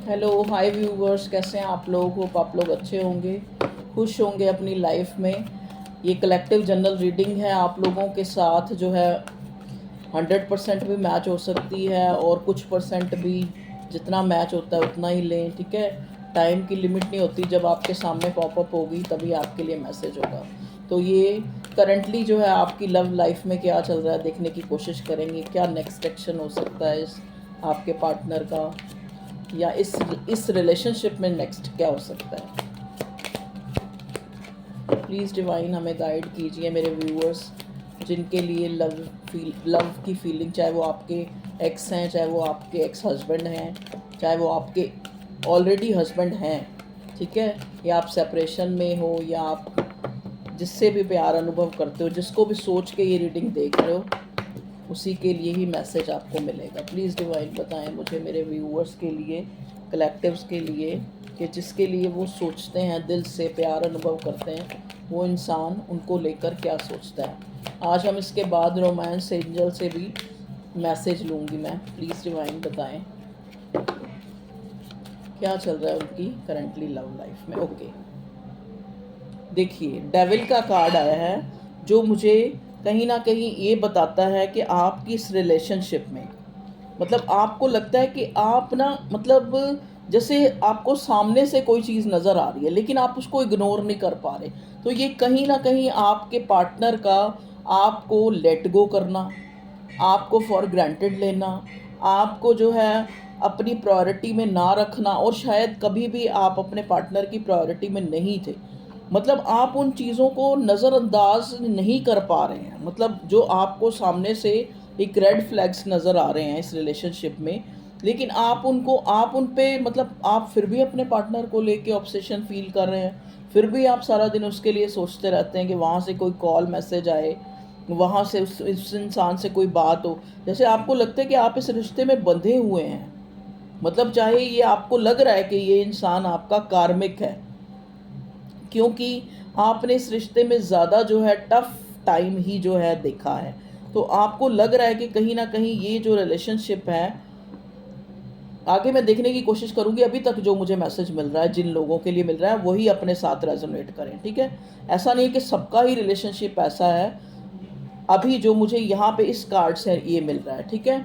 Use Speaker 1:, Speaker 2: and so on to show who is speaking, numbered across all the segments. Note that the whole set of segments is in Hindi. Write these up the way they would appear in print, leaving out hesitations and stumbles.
Speaker 1: हेलो हाय व्यूवर्स, कैसे हैं आप लोग। होप आप लोग अच्छे होंगे, खुश होंगे अपनी लाइफ में। ये कलेक्टिव जनरल रीडिंग है, आप लोगों के साथ जो है 100% भी मैच हो सकती है और कुछ परसेंट भी, जितना मैच होता है उतना ही लें, ठीक है। टाइम की लिमिट नहीं होती, जब आपके सामने पॉपअप होगी तभी आपके लिए मैसेज होगा। तो ये करंटली जो है आपकी लव लाइफ में क्या चल रहा है देखने की कोशिश करेंगे, क्या नेक्स्ट एक्शन हो सकता है इस आपके पार्टनर का, या इस रिलेशनशिप में नेक्स्ट क्या हो सकता है। प्लीज़ डिवाइन हमें गाइड कीजिए मेरे व्यूअर्स, जिनके लिए लव की फीलिंग, चाहे वो आपके एक्स हैं, चाहे वो आपके एक्स हस्बैंड हैं, चाहे वो आपके ऑलरेडी हस्बैंड हैं, ठीक है, या आप सेपरेशन में हो, या आप जिससे भी प्यार अनुभव करते हो, जिसको भी सोच के ये रीडिंग देख रहे हो, उसी के लिए ही मैसेज आपको मिलेगा। प्लीज़ डिवाइन बताएं मुझे मेरे व्यूअर्स के लिए, कलेक्टिव्स के लिए, कि जिसके लिए वो सोचते हैं, दिल से प्यार अनुभव करते हैं, वो इंसान उनको लेकर क्या सोचता है। आज हम इसके बाद रोमांस एंजल से भी मैसेज लूँगी मैं। प्लीज़ डिवाइन बताएं क्या चल रहा है उनकी करंटली लव लाइफ में। ओके, देखिए डेविल का कार्ड आया है, जो मुझे कहीं ना कहीं ये बताता है कि आपकी इस रिलेशनशिप में, मतलब आपको लगता है कि आप ना, मतलब जैसे आपको सामने से कोई चीज़ नज़र आ रही है लेकिन आप उसको इग्नोर नहीं कर पा रहे। तो ये कहीं ना कहीं आपके पार्टनर का आपको लेट गो करना, आपको फॉर ग्रांटेड लेना, आपको जो है अपनी प्रायोरिटी में ना रखना, और शायद कभी भी आप अपने पार्टनर की प्रायोरिटी में नहीं थे। मतलब आप उन चीज़ों को नज़रअंदाज नहीं कर पा रहे हैं, मतलब जो आपको सामने से एक रेड फ्लैग्स नज़र आ रहे हैं इस रिलेशनशिप में, लेकिन आप उन पे, मतलब आप फिर भी अपने पार्टनर को लेके ऑब्सेशन फील कर रहे हैं। फिर भी आप सारा दिन उसके लिए सोचते रहते हैं कि वहाँ से कोई कॉल मैसेज आए, वहाँ से उस इंसान से कोई बात हो। जैसे आपको लगता है कि आप इस रिश्ते में बंधे हुए हैं, मतलब चाहे ये आपको लग रहा है कि ये इंसान आपका कार्मिक है, क्योंकि आपने इस रिश्ते में ज़्यादा जो है टफ टाइम ही जो है देखा है। तो आपको लग रहा है कि कहीं ना कहीं ये जो रिलेशनशिप है, आगे मैं देखने की कोशिश करूंगी। अभी तक जो मुझे मैसेज मिल रहा है, जिन लोगों के लिए मिल रहा है, वही अपने साथ रेजोनेट करें, ठीक है। ऐसा नहीं है कि सबका ही रिलेशनशिप ऐसा है, अभी जो मुझे यहाँ पे इस कार्ड से ये मिल रहा है, ठीक है।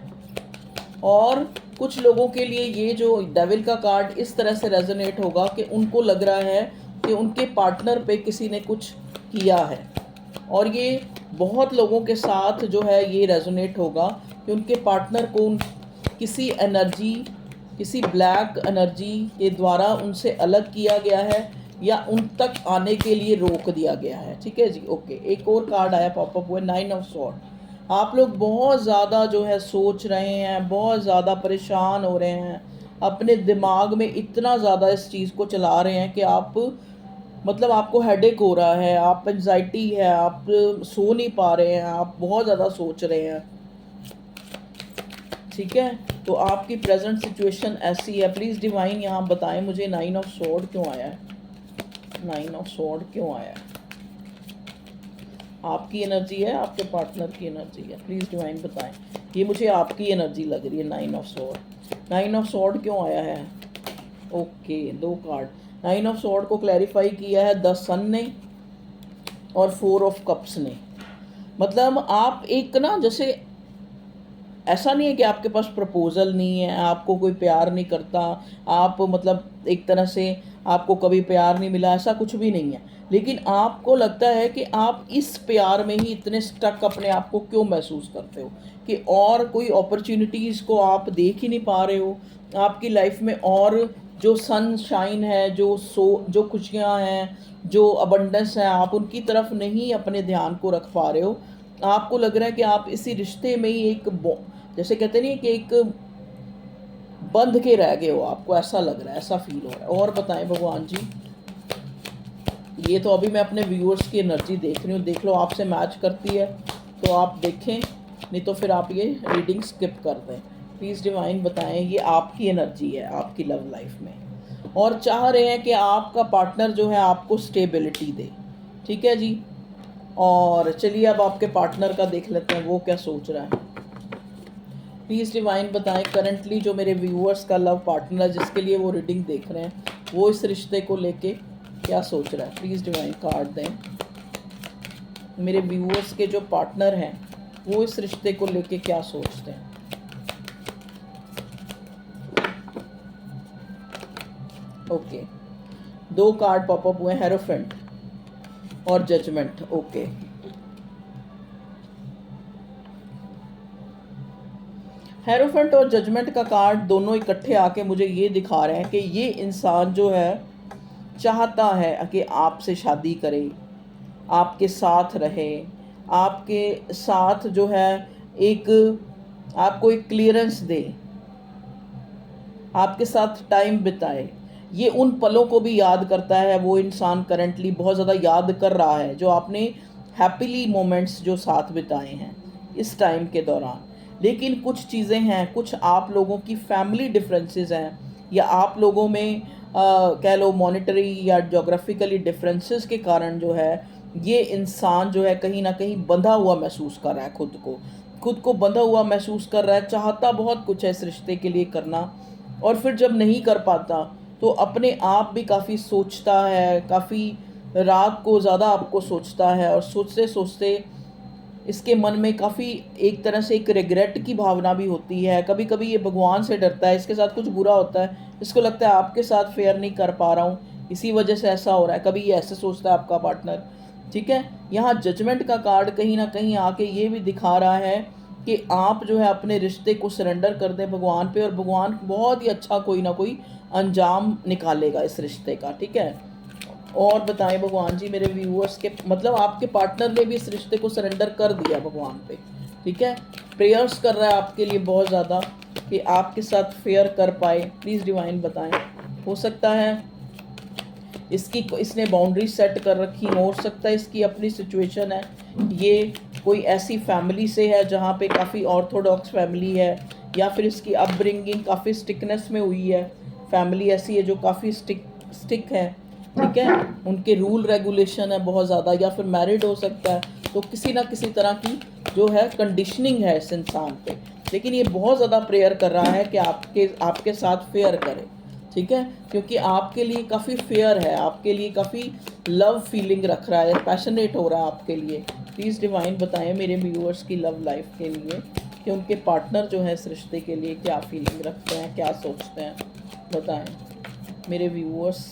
Speaker 1: और कुछ लोगों के लिए ये जो डेविल का कार्ड इस तरह से रेजोनेट होगा कि उनको लग रहा है कि उनके पार्टनर पे किसी ने कुछ किया है, और ये बहुत लोगों के साथ जो है ये रेजोनेट होगा कि उनके पार्टनर को किसी एनर्जी, किसी ब्लैक एनर्जी के द्वारा उनसे अलग किया गया है, या उन तक आने के लिए रोक दिया गया है, ठीक है जी। ओके, एक और कार्ड आया पॉपअप हुआ, 9 ऑफ स्वॉर्ड। आप लोग बहुत ज़्यादा जो है सोच रहे हैं, बहुत ज़्यादा परेशान हो रहे हैं, अपने दिमाग में इतना ज़्यादा इस चीज़ को चला रहे हैं कि आप, मतलब आपको हेडेक हो रहा है, आप एंजाइटी है, आप सो नहीं पा रहे हैं, आप बहुत ज़्यादा सोच रहे हैं, ठीक है। तो आपकी प्रेजेंट सिचुएशन ऐसी है। प्लीज़ डिवाइन यहाँ बताएं मुझे 9 ऑफ स्वॉर्ड क्यों आया है, 9 ऑफ स्वॉर्ड क्यों आया है। आपकी एनर्जी है, आपके पार्टनर की एनर्जी है। प्लीज़ डिवाइन बताएं, ये मुझे आपकी एनर्जी लग रही है। 9 ऑफ स्वॉर्ड क्यों आया है। Okay, 2 card. 9 ऑफ स्वॉर्ड को क्लैरिफाई किया है द सन ने और 4 ऑफ कप्स ने। मतलब आप एक ना, जैसे ऐसा नहीं है कि आपके पास प्रपोजल नहीं है, आपको कोई प्यार नहीं करता, आप मतलब एक तरह से आपको कभी प्यार नहीं मिला, ऐसा कुछ भी नहीं है। लेकिन आपको लगता है कि आप इस प्यार में ही इतने स्टक अपने आप को क्यों महसूस करते हो, कि और कोई अपॉर्चुनिटीज़ को आप देख ही नहीं पा रहे हो आपकी लाइफ में, और जो सनशाइन है, जो खुशियाँ हैं, जो अबंडेंस है, आप उनकी तरफ नहीं अपने ध्यान को रख पा रहे हो। आपको लग रहा है कि आप इसी रिश्ते में ही एक जैसे कहते नहीं कि एक बंध के रह गए हो, आपको ऐसा लग रहा है, ऐसा फील हो रहा है। और बताएं भगवान जी, ये तो अभी मैं अपने व्यूअर्स की एनर्जी देख रही हूँ, देख लो आपसे मैच करती है तो आप देखें, नहीं तो फिर आप ये रीडिंग स्किप कर दें। प्लीज़ डिवाइन बताएं, ये आपकी एनर्जी है आपकी लव लाइफ में, और चाह रहे हैं कि आपका पार्टनर जो है आपको स्टेबिलिटी दे, ठीक है जी। और चलिए अब आपके पार्टनर का देख लेते हैं वो क्या सोच रहा है। प्लीज़ डिवाइन बताएं करंटली जो मेरे व्यूअर्स का लव पार्टनर है जिसके लिए वो रीडिंग देख रहे हैं, वो इस रिश्ते को लेके क्या सोच रहा है। प्लीज़ डिवाइन कार्ड दें। मेरे व्यूअर्स के जो पार्टनर हैं वो इस रिश्ते को लेके क्या सोचते हैं। ओके, 2 कार्ड पॉपअप हुए, हेरोफेंट और जजमेंट। ओके, हेरोफेंट और जजमेंट का कार्ड दोनों इकट्ठे आके मुझे ये दिखा रहे हैं कि ये इंसान जो है चाहता है कि आपसे शादी करे, आपके साथ रहे, आपके साथ जो है एक आपको एक क्लियरेंस दे, आपके साथ टाइम बिताए। ये उन पलों को भी याद करता है, वो इंसान करंटली बहुत ज़्यादा याद कर रहा है जो आपने हैप्पीली मोमेंट्स जो साथ बिताए हैं इस टाइम के दौरान। लेकिन कुछ चीज़ें हैं, कुछ आप लोगों की फैमिली डिफरेंसेस हैं, या आप लोगों में कह लो मॉनेटरी या जोग्राफिकली डिफरेंसेस के कारण जो है ये इंसान जो है कहीं ना कहीं बंधा हुआ महसूस कर रहा है, खुद को बंधा हुआ महसूस कर रहा है। चाहता बहुत कुछ है इस रिश्ते के लिए करना, और फिर जब नहीं कर पाता तो अपने आप भी काफ़ी सोचता है, काफ़ी रात को ज़्यादा आपको सोचता है, और सोचते सोचते इसके मन में काफ़ी एक तरह से एक रिग्रेट की भावना भी होती है। कभी कभी ये भगवान से डरता है, इसके साथ कुछ बुरा होता है, इसको लगता है आपके साथ फेयर नहीं कर पा रहा हूँ, इसी वजह से ऐसा हो रहा है। कभी ये ऐसे सोचता है आपका पार्टनर। ठीक है, यहाँ जजमेंट का कार्ड कहीं ना कहीं आके ये भी दिखा रहा है कि आप जो है अपने रिश्ते को सरेंडर कर दें भगवान पे, और भगवान बहुत ही अच्छा कोई ना कोई अंजाम निकालेगा इस रिश्ते का। ठीक है, और बताएं भगवान जी मेरे व्यूअर्स के, मतलब आपके पार्टनर ने भी इस रिश्ते को सरेंडर कर दिया भगवान पे। ठीक है, प्रेयर्स कर रहा है आपके लिए बहुत ज़्यादा कि आपके साथ फेयर कर पाए। प्लीज़ डिवाइन बताएं। हो सकता है इसने बाउंड्री सेट कर रखी, हो सकता है इसकी अपनी सिचुएशन है, ये कोई ऐसी फैमिली से है जहाँ पे काफ़ी ऑर्थोडॉक्स फैमिली है, या फिर इसकी अपब्रिंगिंग काफ़ी स्टिकनेस में हुई है। फैमिली ऐसी है जो काफ़ी स्टिक है। ठीक है, उनके रूल रेगुलेशन है बहुत ज़्यादा, या फिर मैरिड हो सकता है, तो किसी ना किसी तरह की जो है कंडीशनिंग है इस इंसान पे। लेकिन ये बहुत ज़्यादा प्रेयर कर रहा है कि आपके साथ फेयर करे। ठीक है, क्योंकि आपके लिए काफ़ी फेयर है, आपके लिए काफ़ी लव फीलिंग रख रहा है, पैशनेट हो रहा है आपके लिए। प्लीज़ डिवाइन बताएं मेरे व्यूअर्स की लव लाइफ के लिए कि उनके पार्टनर जो है इस रिश्ते के लिए क्या फीलिंग रखते हैं, क्या सोचते हैं, बताएं मेरे viewers.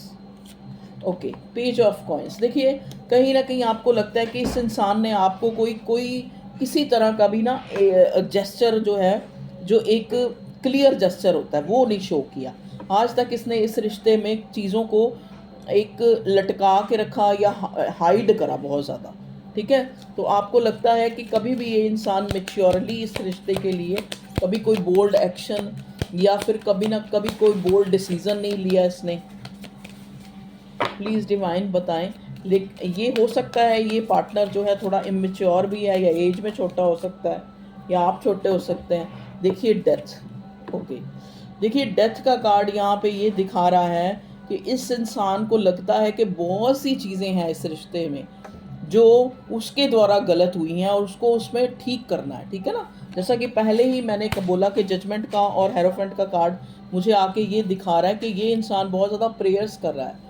Speaker 1: Okay, page of coins. देखिए कहीं ना कहीं आपको लगता है कि इस इंसान ने आपको कोई किसी तरह का भी ना जेस्चर जो है, जो एक क्लियर जेस्चर होता है वो नहीं शो किया आज तक। इसने इस रिश्ते में चीज़ों को एक लटका के रखा या हाइड करा बहुत ज़्यादा। ठीक है, तो आपको लगता है कि कभी भी ये इंसान मेच्योरली इस रिश्ते के लिए कभी कोई बोल्ड एक्शन या फिर कभी ना कभी कोई बोल्ड डिसीज़न नहीं लिया इसने। प्लीज़ डिवाइन बताएं। लेकिन ये हो सकता है ये पार्टनर जो है थोड़ा इमेच्योर भी है, या एज में छोटा हो सकता है, या आप छोटे हो सकते हैं। देखिए डेथ। ओके, देखिए डेथ का कार्ड यहाँ पे ये दिखा रहा है कि इस इंसान को लगता है कि बहुत सी चीज़ें हैं इस रिश्ते में जो उसके द्वारा गलत हुई हैं और उसको उसमें ठीक करना है। ठीक है ना, जैसा कि पहले ही मैंने बोला कि जजमेंट का और हेरोफेंट का कार्ड मुझे आके ये दिखा रहा है कि ये इंसान बहुत ज़्यादा प्रेयर्स कर रहा है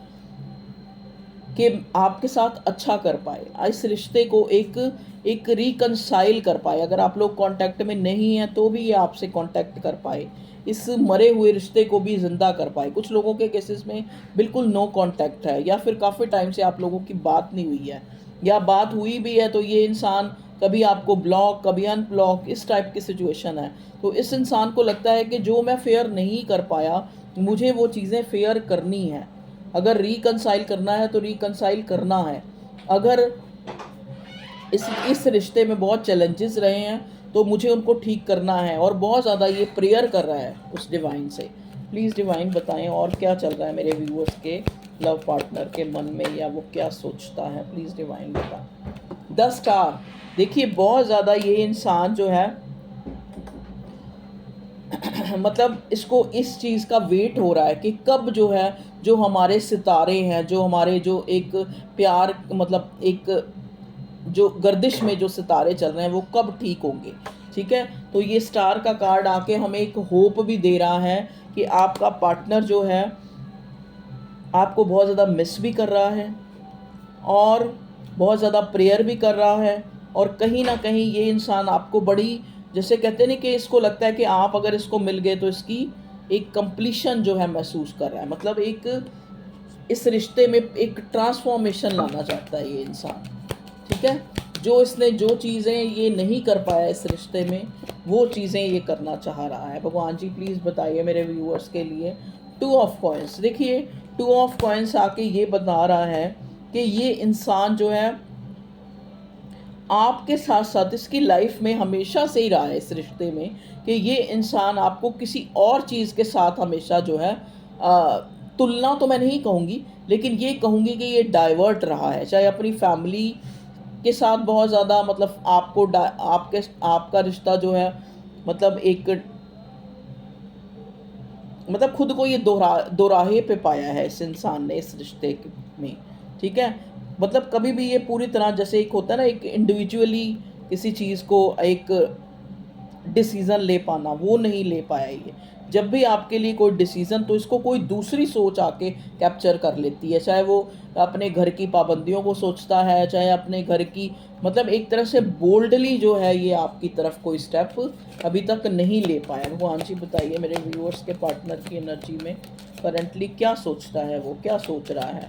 Speaker 1: कि आपके साथ अच्छा कर पाए, इस रिश्ते को एक रिकनसाइल कर पाए। अगर आप लोग कांटेक्ट में नहीं हैं तो भी ये आपसे कांटेक्ट कर पाए, इस मरे हुए रिश्ते को भी ज़िंदा कर पाए। कुछ लोगों के केसेस में बिल्कुल नो कांटेक्ट है, या फिर काफ़ी टाइम से आप लोगों की बात नहीं हुई है, या बात हुई भी है तो ये इंसान कभी आपको ब्लॉक कभी अनब्लॉक, इस टाइप की सिचुएशन है। तो इस इंसान को लगता है कि जो मैं फेयर नहीं कर पाया मुझे वो चीज़ें फेयर करनी है। अगर रिकनसाइल करना है तो रिकनसाइल करना है। अगर इस रिश्ते में बहुत चैलेंजेस रहे हैं तो मुझे उनको ठीक करना है, और बहुत ज़्यादा ये प्रेयर कर रहा है उस डिवाइन से। प्लीज़ डिवाइन बताएं और क्या चल रहा है मेरे व्यूअर्स के लव पार्टनर के मन में, या वो क्या सोचता है। प्लीज़ डिवाइन बताएं। 10 स्टार। देखिए बहुत ज़्यादा ये इंसान जो है मतलब इसको इस चीज़ का वेट हो रहा है कि कब जो है जो हमारे सितारे हैं, जो हमारे जो एक प्यार मतलब एक जो गर्दिश में जो सितारे चल रहे हैं वो कब ठीक होंगे। ठीक है, तो ये स्टार का कार्ड आके हमें एक होप भी दे रहा है कि आपका पार्टनर जो है आपको बहुत ज़्यादा मिस भी कर रहा है और बहुत ज़्यादा प्रेयर भी कर रहा है। और कहीं ना कहीं ये इंसान आपको बड़ी, जैसे कहते हैं ना कि इसको लगता है कि आप अगर इसको मिल गए तो इसकी एक कंप्लीशन जो है महसूस कर रहा है, मतलब एक इस रिश्ते में एक ट्रांसफॉर्मेशन लाना चाहता है ये इंसान। ठीक है, जो इसने जो चीज़ें ये नहीं कर पाया इस रिश्ते में, वो चीज़ें ये करना चाह रहा है। भगवान जी प्लीज़ बताइए मेरे व्यूअर्स के लिए। 2 ऑफ कॉइंस, देखिए 2 ऑफ कॉइंस आके ये बता रहा है कि ये इंसान जो है आपके साथ साथ इसकी लाइफ में हमेशा से ही रहा है इस रिश्ते में, कि ये इंसान आपको किसी और चीज़ के साथ हमेशा जो है तुलना तो मैं नहीं कहूँगी, लेकिन ये कहूँगी कि ये डाइवर्ट रहा है, चाहे अपनी फैमिली के साथ बहुत ज़्यादा, मतलब आपका रिश्ता जो है मतलब एक, मतलब खुद को ये दोराहे पे पाया है इस इंसान ने इस रिश्ते में। ठीक है, मतलब कभी भी ये पूरी तरह, जैसे एक होता है ना एक इंडिविजुअली किसी चीज़ को एक डिसीज़न ले पाना, वो नहीं ले पाया ये। जब भी आपके लिए कोई डिसीज़न, तो इसको कोई दूसरी सोच आके कैप्चर कर लेती है, चाहे वो अपने घर की पाबंदियों को सोचता है, चाहे अपने घर की, मतलब एक तरह से बोल्डली जो है ये आपकी तरफ कोई स्टेप अभी तक नहीं ले पाया। भगवान जी बताइए मेरे व्यूअर्स के पार्टनर की एनर्जी में करंटली क्या सोचता है, वो क्या सोच रहा है।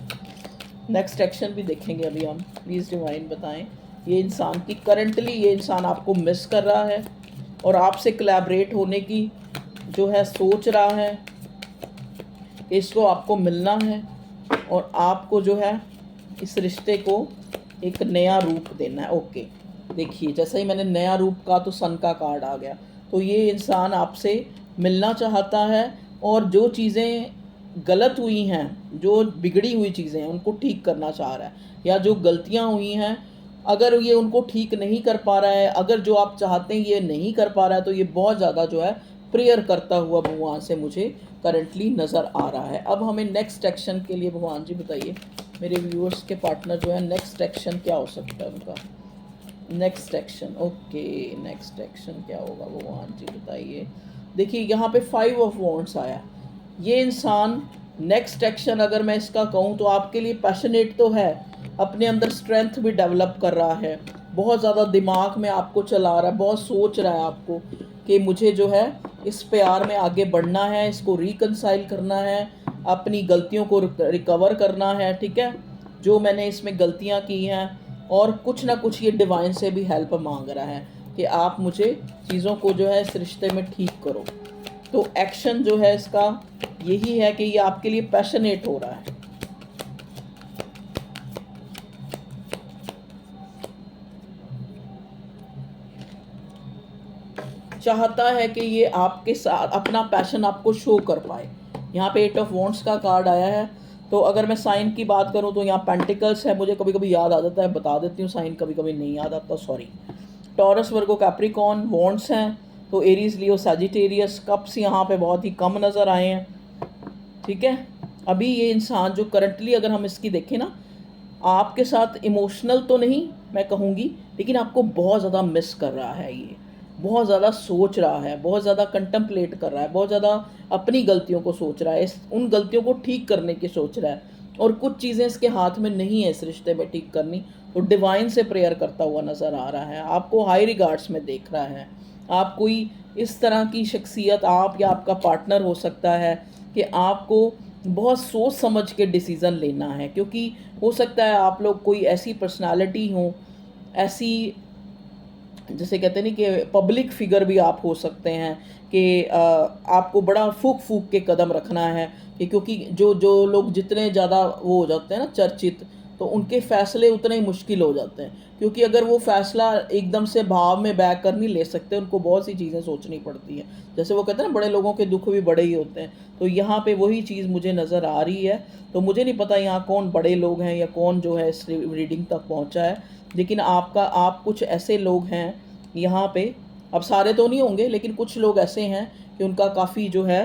Speaker 1: नेक्स्ट एक्शन भी देखेंगे अभी हम। प्लीज़ डिवाइन बताएं ये इंसान की करंटली, ये इंसान आपको मिस कर रहा है और आपसे कोलैबोरेट होने की जो है सोच रहा है, इसको आपको मिलना है और आपको जो है इस रिश्ते को एक नया रूप देना है। ओके, देखिए जैसे ही मैंने नया रूप का तो सन का कार्ड आ गया, तो ये इंसान आपसे मिलना चाहता है और जो चीज़ें गलत हुई हैं, जो बिगड़ी हुई चीज़ें हैं, उनको ठीक करना चाह रहा है, या जो गलतियां हुई हैं अगर ये उनको ठीक नहीं कर पा रहा है, अगर जो आप चाहते हैं ये नहीं कर पा रहा है, तो ये बहुत ज़्यादा जो है प्रेयर करता हुआ भगवान से मुझे करंटली नज़र आ रहा है। अब हमें नेक्स्ट एक्शन के लिए भगवान जी बताइए मेरे व्यूअर्स के पार्टनर जो है नेक्स्ट एक्शन क्या हो सकता है उनका। Next action, okay next action क्या होगा भगवान जी बताइए। देखिए यहाँ पे 5 ऑफ वॉन्ड्स आया। ये इंसान नेक्स्ट एक्शन अगर मैं इसका कहूँ तो आपके लिए पैशनेट तो है, अपने अंदर स्ट्रेंथ भी डेवलप कर रहा है, बहुत ज़्यादा दिमाग में आपको चला रहा है, बहुत सोच रहा है आपको कि मुझे जो है इस प्यार में आगे बढ़ना है, इसको रिकंसाइल करना है, अपनी गलतियों को रिकवर करना है। ठीक है, जो मैंने इसमें गलतियाँ की हैं, और कुछ ना कुछ ये डिवाइन से भी हेल्प मांग रहा है कि आप मुझे चीज़ों को जो है इस रिश्ते में ठीक करो। तो एक्शन जो है इसका यही है कि ये आपके लिए पैशनेट हो रहा है। चाहता है कि ये आपके साथ अपना पैशन आपको शो कर पाए। यहाँ पे 8 ऑफ वॉन्ड्स का कार्ड आया है। तो अगर मैं साइन की बात करूँ तो यहाँ पेंटिकल्स है, मुझे कभी कभी याद आ जाता है, बता देती हूँ, साइन कभी कभी नहीं याद आता, सॉरी। टॉरस, वर्गो, कैप्रिकॉर्न, वॉन्ड्स हैं तो एरीज, लियो, सैजिटेरियस। कप्स यहाँ पे बहुत ही कम नज़र आए हैं। ठीक है, अभी ये इंसान जो करंटली अगर हम इसकी देखें ना, आपके साथ इमोशनल तो नहीं मैं कहूँगी, लेकिन आपको बहुत ज़्यादा मिस कर रहा है, ये बहुत ज़्यादा सोच रहा है, बहुत ज़्यादा कंटम्पलेट कर रहा है, बहुत ज़्यादा अपनी गलतियों को सोच रहा है, उन गलतियों को ठीक करने की सोच रहा है, और कुछ चीज़ें इसके हाथ में नहीं है इस रिश्ते में ठीक करनी, तो डिवाइन से प्रेयर करता हुआ नज़र आ रहा है, आपको हाई रिगार्ड्स में देख रहा है। आप कोई इस तरह की शख्सियत, आप या आपका पार्टनर हो सकता है कि आपको बहुत सोच समझ के डिसीज़न लेना है, क्योंकि हो सकता है आप लोग कोई ऐसी पर्सनालिटी हो, ऐसी जैसे कहते हैं नहीं कि पब्लिक फिगर भी आप हो सकते हैं कि आपको बड़ा फूक फूक के कदम रखना है, कि क्योंकि जो जो लोग जितने ज़्यादा वो हो जाते हैं ना चर्चित, तो उनके फ़ैसले उतने ही मुश्किल हो जाते हैं, क्योंकि अगर वो फ़ैसला एकदम से भाव में बह कर नहीं ले सकते, उनको बहुत सी चीज़ें सोचनी पड़ती हैं। जैसे वो कहते हैं ना बड़े लोगों के दुख भी बड़े ही होते हैं, तो यहाँ पे वही चीज़ मुझे नज़र आ रही है। तो मुझे नहीं पता यहाँ कौन बड़े लोग हैं या कौन जो है इस रीडिंग तक पहुँचा है, लेकिन आप कुछ ऐसे लोग हैं यहाँ पे, अब सारे तो नहीं होंगे लेकिन कुछ लोग ऐसे हैं कि उनका काफ़ी जो है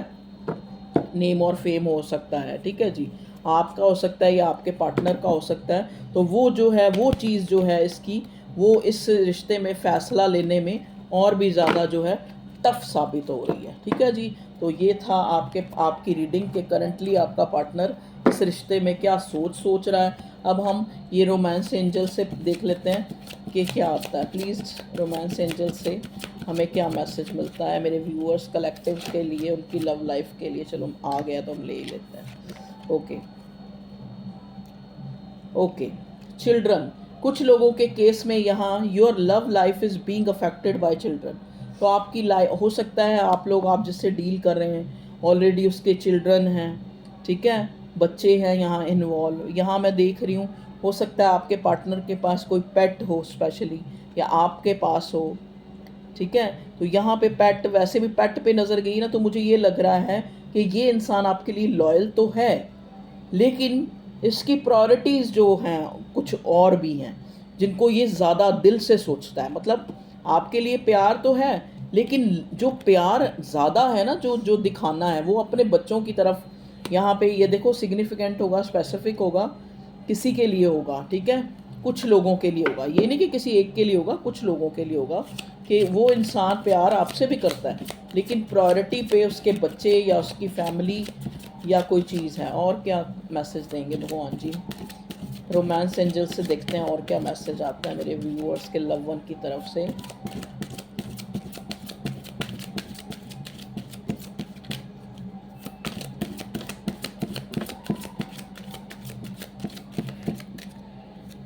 Speaker 1: नेम और फेम हो सकता है। ठीक है जी, आपका हो सकता है या आपके पार्टनर का हो सकता है। तो वो जो है वो चीज़ जो है इसकी, वो इस रिश्ते में फ़ैसला लेने में और भी ज़्यादा जो है टफ साबित हो रही है। ठीक है जी, तो ये था आपकी रीडिंग के करंटली आपका पार्टनर इस रिश्ते में क्या सोच रहा है। अब हम ये रोमांस एंजल से देख लेते हैं कि क्या आता है। प्लीज़ रोमांस एंजल से हमें क्या मैसेज मिलता है मेरे व्यूअर्स कलेक्टिव के लिए, उनकी लव लाइफ के लिए। चलो आ गया तो हम ले ही लेते हैं। ओके चिल्ड्रन, कुछ लोगों के केस में यहाँ your love life is being affected by children. तो आपकी लाइफ हो सकता है आप जिससे डील कर रहे हैं ऑलरेडी उसके चिल्ड्रन हैं। ठीक है, बच्चे हैं यहाँ इन्वॉल्व। यहाँ मैं देख रही हूँ हो सकता है आपके पार्टनर के पास कोई पेट हो स्पेशली, या आपके पास हो। ठीक है, तो यहाँ पे पेट, वैसे भी पेट पे नज़र गई ना, तो मुझे ये लग रहा है कि ये इंसान आपके लिए लॉयल तो है, लेकिन इसकी प्रायोरिटीज़ जो हैं कुछ और भी हैं जिनको ये ज़्यादा दिल से सोचता है। मतलब आपके लिए प्यार तो है, लेकिन जो प्यार ज़्यादा है ना, जो जो दिखाना है वो अपने बच्चों की तरफ। यहाँ पे ये देखो सिग्निफिकेंट होगा, स्पेसिफिक होगा, किसी के लिए होगा। ठीक है, कुछ लोगों के लिए होगा, ये नहीं कि किसी एक के लिए होगा, कुछ लोगों के लिए होगा कि वो इंसान प्यार आपसे भी करता है, लेकिन प्रायोरिटी पे उसके बच्चे या उसकी फैमिली या कोई चीज़ है। और क्या मैसेज देंगे भगवान जी रोमांस एंजल से? देखते हैं और क्या मैसेज आता है मेरे व्यूअर्स के लव वन की तरफ से।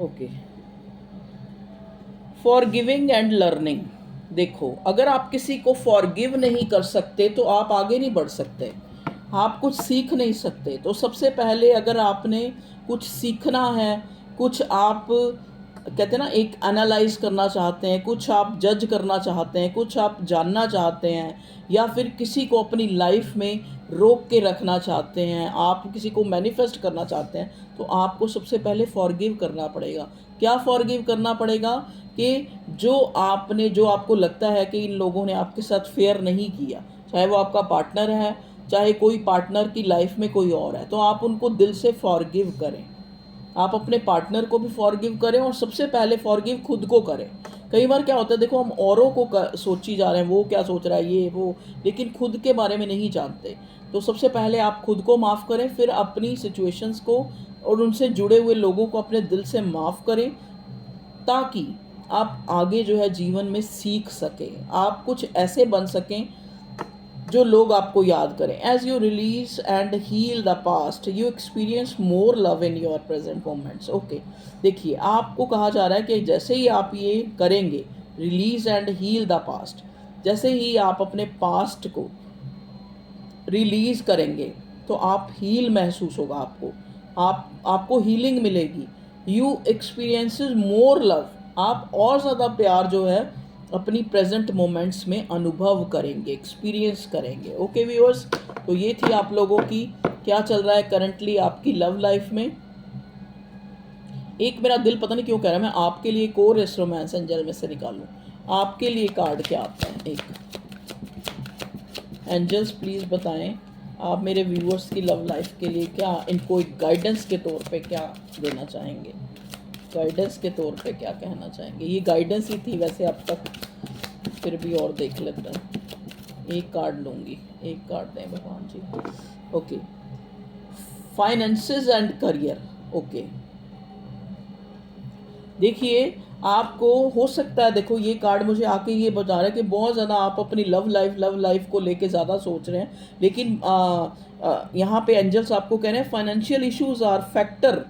Speaker 1: Okay, forgiving and learning. देखो, अगर आप किसी को फॉरगिव नहीं कर सकते तो आप आगे नहीं बढ़ सकते, आप कुछ सीख नहीं सकते। तो सबसे पहले अगर आपने कुछ सीखना है, कुछ आप कहते हैं ना एक एनालाइज करना चाहते हैं, कुछ आप जज करना चाहते हैं, कुछ आप जानना चाहते हैं, या फिर किसी को अपनी लाइफ में रोक के रखना चाहते हैं, आप किसी को मैनिफेस्ट करना चाहते हैं, तो आपको सबसे पहले फॉरगिव करना पड़ेगा। क्या फॉरगिव करना पड़ेगा? कि जो आपको लगता है कि इन लोगों ने आपके साथ फेयर नहीं किया, चाहे वो आपका पार्टनर है, चाहे कोई पार्टनर की लाइफ में कोई और है, तो आप उनको दिल से फॉरगिव करें। आप अपने पार्टनर को भी फॉरगिव करें, और सबसे पहले फॉरगिव खुद को करें। कई बार क्या होता है, देखो हम औरों को सोची जा रहे हैं, वो क्या सोच रहा है ये वो, लेकिन खुद के बारे में नहीं जानते। तो सबसे पहले आप खुद को माफ़ करें, फिर अपनी सिचुएशंस को और उनसे जुड़े हुए लोगों को अपने दिल से माफ़ करें, ताकि आप आगे जो है जीवन में सीख सकें, आप कुछ ऐसे बन सकें जो लोग आपको याद करें। As you release and heal the past you experience more love in your present moments. Okay, देखिए आपको कहा जा रहा है कि जैसे ही आप ये करेंगे, release and heal the past, जैसे ही आप अपने पास्ट को रिलीज करेंगे तो आप हील महसूस होगा, आपको हीलिंग मिलेगी। यू एक्सपीरियंसेस मोर लव, आप और ज़्यादा प्यार जो है अपनी प्रेजेंट मोमेंट्स में अनुभव करेंगे, एक्सपीरियंस करेंगे। ओके व्यूअर्स, तो ये थी आप लोगों की क्या चल रहा है करंटली आपकी लव लाइफ में। एक मेरा दिल पता नहीं क्यों कह रहा है मैं आपके लिए एक और रोमांस एंजल में से निकालूं। आपके लिए कार्ड क्या आता है? एक एंजल्स प्लीज़ बताएं आप मेरे व्यूअर्स की लव लाइफ के लिए क्या इनको एक गाइडेंस के तौर पे क्या देना चाहेंगे, गाइडेंस के तौर पे क्या कहना चाहेंगे। ये गाइडेंस ही थी वैसे अब तक, फिर भी और देख लेते हैं। एक कार्ड लूँगी, एक कार्ड दें भगवान जी। Okay, finances and career. Okay, देखिए आपको हो सकता है, देखो ये कार्ड मुझे आके ये बता रहा है कि बहुत ज़्यादा आप अपनी लव लाइफ को लेके ज़्यादा सोच रहे हैं, लेकिन यहाँ पे एंजल्स आपको कह रहे हैं financial issues are factor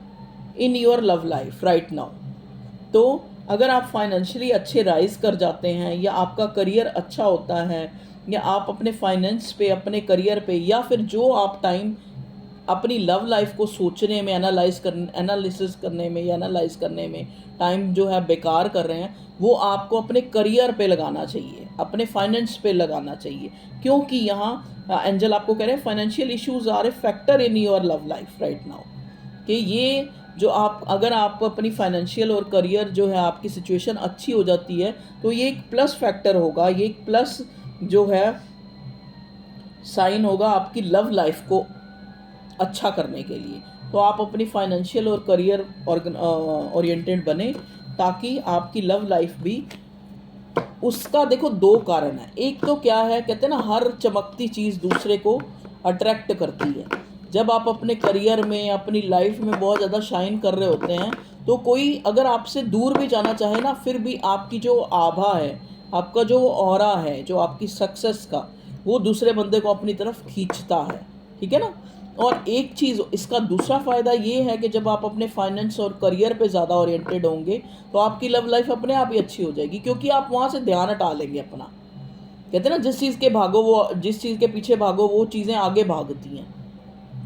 Speaker 1: in your love life right now. तो अगर आप फाइनेंशियली अच्छे राइज कर जाते हैं, या आपका करियर अच्छा होता है, या आप अपने फाइनेंस पे, अपने करियर पे, या फिर जो आप टाइम अपनी लव लाइफ को सोचने में, एनालिसिस करने में या एनालाइज करने में टाइम जो है बेकार कर रहे हैं, वो आपको अपने करियर पे लगाना चाहिए, अपने फाइनेंस पे लगाना चाहिए। क्योंकि यहाँ एंजल आपको कह रहे हैं financial issues are a factor in your love life right now. कि ये जो अगर आप अपनी फाइनेंशियल और करियर जो है आपकी सिचुएशन अच्छी हो जाती है, तो ये एक प्लस फैक्टर होगा, ये एक प्लस जो है साइन होगा आपकी लव लाइफ को अच्छा करने के लिए। तो आप अपनी फाइनेंशियल और करियर ओरिएंटेड बने, ताकि आपकी लव लाइफ भी उसका देखो दो कारण है। एक तो क्या है, कहते हैं ना हर चमकती चीज़ दूसरे को अट्रैक्ट करती है। जब आप अपने करियर में, अपनी लाइफ में बहुत ज़्यादा शाइन कर रहे होते हैं, तो कोई अगर आपसे दूर भी जाना चाहे ना, फिर भी आपकी जो आभा है, आपका जो ऑरा है, जो आपकी सक्सेस का, वो दूसरे बंदे को अपनी तरफ खींचता है। ठीक है ना। और एक चीज़, इसका दूसरा फ़ायदा ये है कि जब आप अपने फाइनेंस और करियर पे ज़्यादा ओरिएंटेड होंगे, तो आपकी लव लाइफ अपने आप ही अच्छी हो जाएगी, क्योंकि आप वहाँ से ध्यान हटा लेंगे अपना। कहते हैं ना जिस चीज़ के पीछे भागो वो चीज़ें आगे भागती हैं,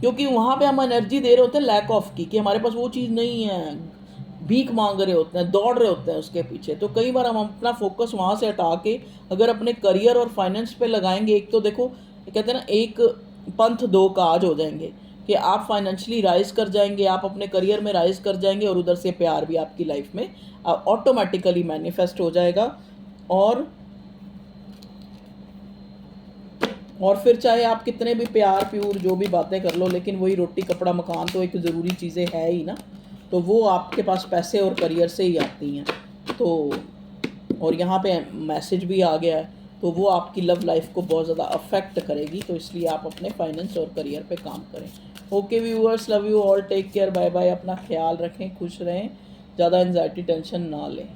Speaker 1: क्योंकि वहाँ पे हम एनर्जी दे रहे होते हैं लैक ऑफ की, कि हमारे पास वो चीज़ नहीं है, भीख मांग रहे होते हैं, दौड़ रहे होते हैं उसके पीछे। तो कई बार हम अपना फोकस वहाँ से हटा के अगर अपने करियर और फाइनेंस पे लगाएंगे, एक तो देखो कहते हैं ना एक पंथ दो काज हो जाएंगे, कि आप फाइनेंशियली राइज कर जाएंगे, आप अपने करियर में राइज कर जाएंगे, और उधर से प्यार भी आपकी लाइफ में ऑटोमेटिकली मैनिफेस्ट हो जाएगा। और फिर चाहे आप कितने भी प्यार प्यूर जो भी बातें कर लो, लेकिन वही रोटी कपड़ा मकान तो एक ज़रूरी चीज़ें है ही ना। तो वो आपके पास पैसे और करियर से ही आती हैं। तो और यहाँ पे मैसेज भी आ गया है, तो वो आपकी लव लाइफ को बहुत ज़्यादा अफेक्ट करेगी। तो इसलिए आप अपने फाइनेंस और करियर पे काम करें। Okay viewers, love you all, take care, bye bye. अपना ख्याल रखें, खुश रहें, ज़्यादा एंजाइटी टेंशन ना लें।